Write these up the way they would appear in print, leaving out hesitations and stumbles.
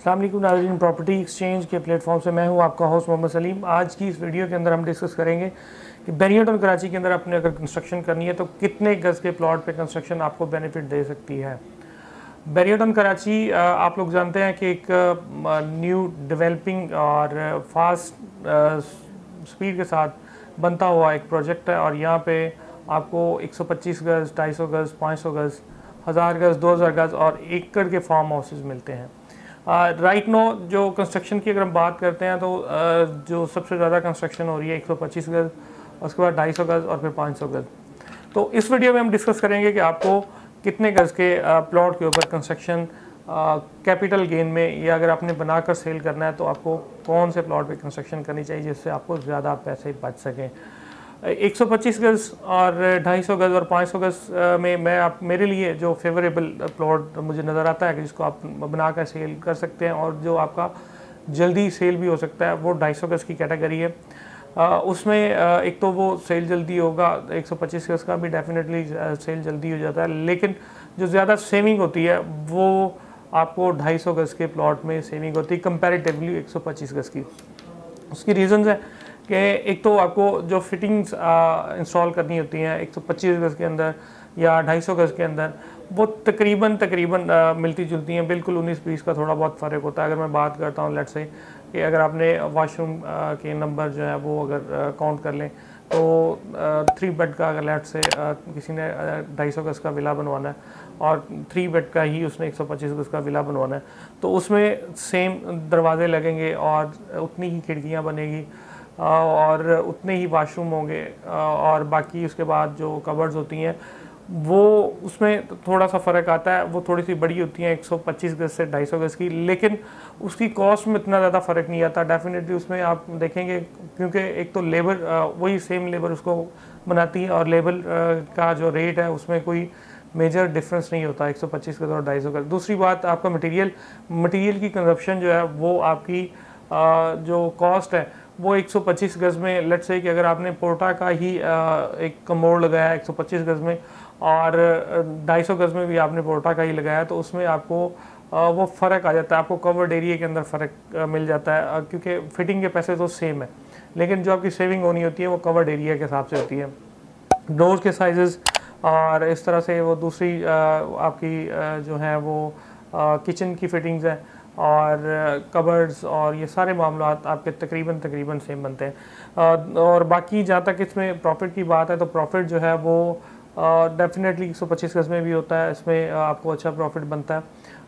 अस्सलाम वालेकुम नाज़रीन, प्रॉपर्टी एक्सचेंज के प्लेटफॉर्म से मैं हूं आपका होस्ट मोहम्मद सलीम। आज की इस वीडियो के अंदर हम डिस्कस करेंगे कि बैरियटन कराची के अंदर आपने अगर कंस्ट्रक्शन करनी है तो कितने गज़ के प्लॉट पे कंस्ट्रक्शन आपको बेनिफिट दे सकती है। बैरियटन कराची आप लोग जानते हैं कि एक न्यू डेवलपिंग और फास्ट स्पीड के साथ बनता हुआ एक प्रोजेक्ट है और यहाँ पे आपको 125 गज़, 250 गज़, 500 गज़, 1000 गज़, 2000 गज़ और एकड़ के फार्म हाउसेज मिलते हैं। राइट नो जो कंस्ट्रक्शन की अगर हम बात करते हैं तो जो सबसे ज़्यादा कंस्ट्रक्शन हो रही है 125 गज़, उसके बाद 250 गज़ और फिर 500 गज़। तो इस वीडियो में हम डिस्कस करेंगे कि आपको कितने गज़ के प्लॉट के ऊपर कंस्ट्रक्शन कैपिटल गेन में, या अगर आपने बनाकर सेल करना है तो आपको कौन से प्लॉट पे कंस्ट्रक्शन करनी चाहिए जिससे आपको ज़्यादा पैसे बच सकें। 125 गज़ और 250 गज़ और 500 गज़ में मेरे लिए जो फेवरेबल प्लॉट मुझे नज़र आता है कि जिसको आप बनाकर सेल कर सकते हैं और जो आपका जल्दी सेल भी हो सकता है, वो 250 गज़ की कैटेगरी है। उसमें एक तो वो सेल जल्दी होगा, 125 गज़ का भी डेफिनेटली सेल जल्दी हो जाता है, लेकिन जो ज़्यादा सेविंग होती है वो आपको 250 गज़ के प्लॉट में सेविंग होती है कंपैरेटिवली 125 गज़ की। उसकी रीज़न्स है कि एक तो आपको जो फिटिंग्स इंस्टॉल करनी होती हैं 125 गज़ के अंदर या 250 गज़ के अंदर, वो तकरीबन मिलती जुलती हैं, बिल्कुल 19-20 का थोड़ा बहुत फ़र्क होता है। अगर मैं बात करता हूँ लेट्स से कि अगर आपने वॉशरूम के नंबर जो है वो अगर काउंट कर लें तो 3 बेड का अगर लेट्स से किसी ने 250 गज़ का विला बनवाना है और 3 बेड का ही उसने 125 गज़ का विला बनवाना है तो उसमें सेम दरवाजे लगेंगे और उतनी ही खिड़कियाँ बनेगी और उतने ही वाशरूम होंगे और बाकी उसके बाद जो कवर्ड्स होती हैं वो उसमें थोड़ा सा फ़र्क आता है, वो थोड़ी सी बड़ी होती हैं 125 गज़ से 250 गज़ की, लेकिन उसकी कॉस्ट में इतना ज़्यादा फ़र्क नहीं आता। डेफिनेटली उसमें आप देखेंगे क्योंकि एक तो लेबर वही सेम लेबर उसको बनाती है और लेबर का जो रेट है उसमें कोई मेजर डिफरेंस नहीं होता 125 गज़ और 250 गज़। दूसरी बात, आपका मटेरियल की कंजप्शन जो है वो आपकी जो कॉस्ट है वो 125 गज़ में लेट्स से कि अगर आपने पोर्टा का ही एक कमोड लगाया 125 गज़ में और 250 गज़ में भी आपने पोर्टा का ही लगाया तो उसमें आपको वो फ़र्क आ जाता है, आपको कवर्ड एरिया के अंदर फ़र्क मिल जाता है क्योंकि फ़िटिंग के पैसे तो सेम है, लेकिन जो आपकी सेविंग होनी होती है वो कवर्ड एरिया के हिसाब से होती है। डोर्स के साइज़ और इस तरह से वो दूसरी आपकी जो है वो किचन की फ़िटिंग्स हैं और कबर्ड्स और ये सारे मामलात आपके तकरीबन सेम बनते हैं। और बाकी जहाँ तक इसमें प्रॉफिट की बात है तो प्रॉफिट जो है वो डेफिनेटली 125 गज़ में भी होता है, इसमें आपको अच्छा प्रॉफिट बनता है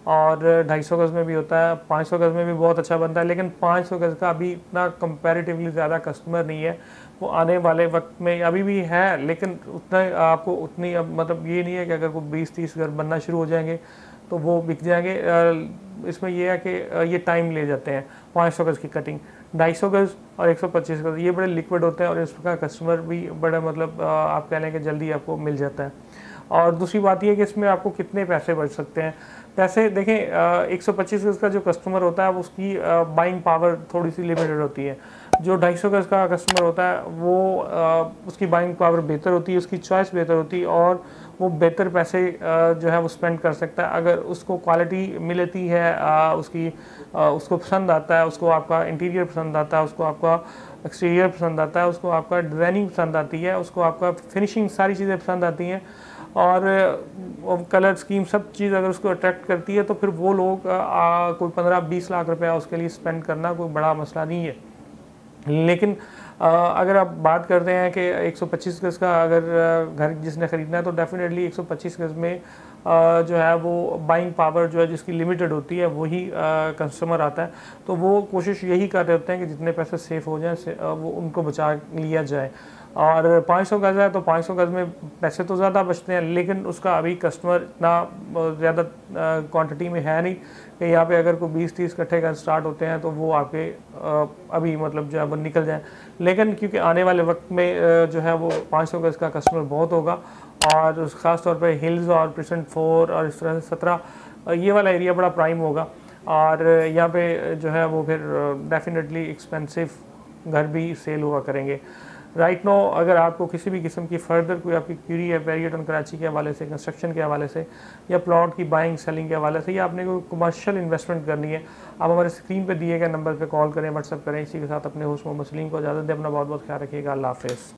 और 250 गज़ में भी होता है, 500 गज़ में भी बहुत अच्छा बनता है, लेकिन 500 गज़ का अभी इतना कंपैरेटिवली ज़्यादा कस्टमर नहीं है। वो आने वाले वक्त में अभी भी है, लेकिन उतना आपको उतनी मतलब ये नहीं है कि अगर कोई 20-30 घर बनना शुरू हो जाएंगे तो वो बिक जाएंगे। इसमें यह है कि ये टाइम ले जाते हैं। 500 गज़ की कटिंग, 250 गज़ और 125 गज़ ये बड़े लिक्विड होते हैं और इसका कस्टमर भी बड़ा मतलब आप कह लें कि जल्दी आपको मिल जाता है। और दूसरी बात यह है कि इसमें आपको कितने पैसे बच सकते हैं। पैसे देखें, 125 गज़ का जो कस्टमर होता है उसकी बाइंग पावर थोड़ी सी लिमिटेड होती है। जो 250 गज़ का कस्टमर होता है वो उसकी बाइंग पावर बेहतर होती है, उसकी चॉइस बेहतर होती है और वो बेहतर पैसे जो है वो स्पेंड कर सकता है अगर उसको क्वालिटी मिलती है, उसको पसंद आता है, उसको आपका इंटीरियर पसंद आता है, उसको आपका एक्सटीरियर पसंद आता है, उसको आपका डिज़ाइनिंग पसंद आती है, उसको आपका फिनिशिंग, सारी चीज़ें पसंद आती हैं और कलर स्कीम सब चीज़ अगर उसको अट्रैक्ट करती है तो फिर वो लोग कोई 15-20 लाख रुपया उसके लिए स्पेंड करना कोई बड़ा मसला नहीं है। लेकिन अगर आप बात करते हैं कि 125 गज़ का अगर घर जिसने ख़रीदना है तो डेफिनेटली 125 गज़ में जो है वो बाइंग पावर जो है जिसकी लिमिटेड होती है वही कस्टमर आता है, तो वो कोशिश यही कर रहे होते हैं कि जितने पैसे सेफ़ हो जाएं वो उनको बचा लिया जाए। और 500 गज़ है तो 500 गज़ में पैसे तो ज़्यादा बचते हैं, लेकिन उसका अभी कस्टमर इतना ज़्यादा क्वांटिटी में है नहीं कि यहाँ पे अगर कोई 20-30 इकट्ठे घर स्टार्ट होते हैं तो वो आपके अभी मतलब जो है वो निकल जाए। लेकिन क्योंकि आने वाले वक्त में जो है वो 500 गज़ का कस्टमर बहुत होगा और ख़ास तौर पे हिल्स और प्रेजेंट 4 और इस तरह से 17 ये वाला एरिया बड़ा प्राइम होगा और यहाँ पे जो है वो फिर डेफिनेटली एक्सपेंसिव घर भी सेल हुआ करेंगे। राइट नो अगर आपको किसी भी किस्म की फर्दर कोई आपकी क्यूरी है बैरियटन कराची के हवाले से, कंस्ट्रक्शन के हवाले से, या प्लॉट की बाइंग सेलिंग के हवाले से, या आपने कोई कमर्शियल इन्वेस्टमेंट करनी है, आप हमारे स्क्रीन पर दिए गए नंबर पर कॉल करें, व्हाट्सअप करें। इसी के साथ अपने होस्ट मोहम्मद सलीम को इजाज़त दें। अपना बहुत बहुत ख्याल रखिएगा। अल्लाह हाफ़िज़।